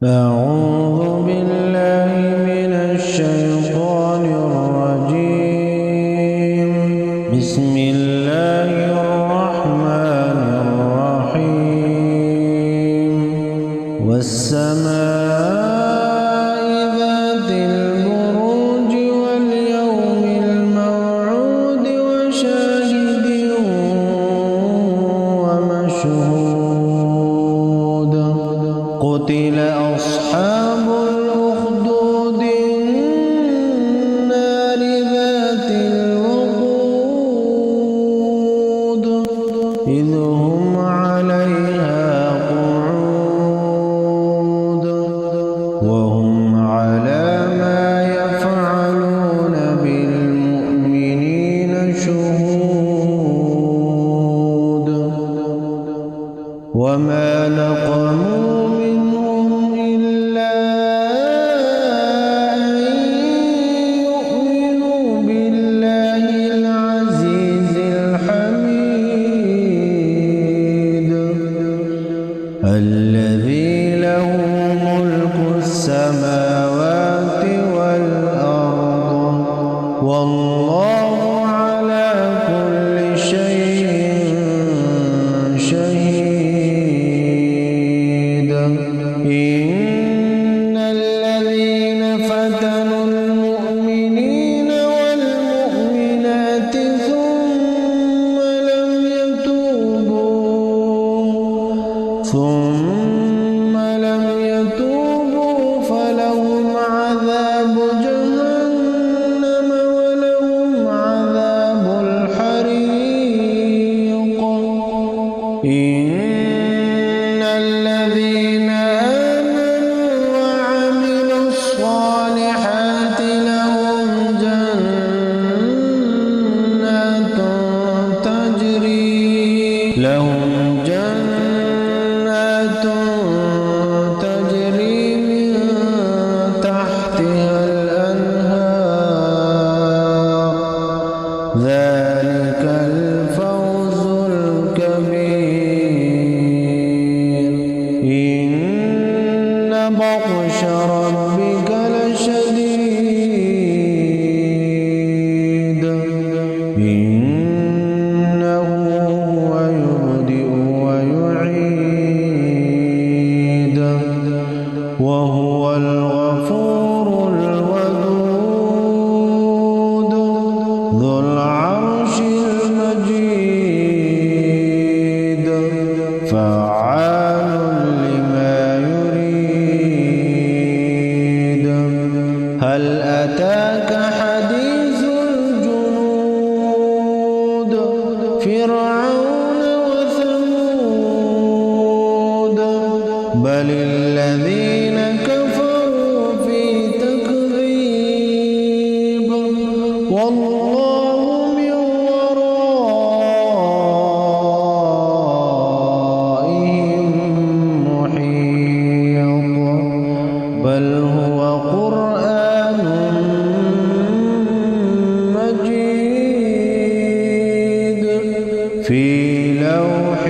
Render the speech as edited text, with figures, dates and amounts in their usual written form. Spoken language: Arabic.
أعوذ بالله من الشيطان الرجيم. بسم الله الرحمن الرحيم. والسماء ذات البروج واليوم الموعود وشاهد ومشهود. قتل أصحاب الأخدود النار ذات الوقود إذ هم عليها قعود وهم على ما يفعلون بالمؤمنين شهود. وما نقموا الذي له ملك السماوات والأرض والله على كل شيء شهيد. إن الذين فتنوا المؤمنين والمؤمنات ثم لم يتوبوا فلهم عذاب جهنم ولهم عذاب الحريق. إن الذين آمنوا وعملوا الصالحات لهم جنات تجري من تحتها الأنهار. ذلك الفوز الكبير. إن بطش ربك لشديد. إنه هو يبدئ ويعيد وهو الغفور الودود ذو العرش المجيد فعال لما يريد. هل أتاك حديث الجنود فرعون وثمود بل الذين كفروا في تكذيب والله من ورائهم محيط. بل هو قرآن مجيد في لوح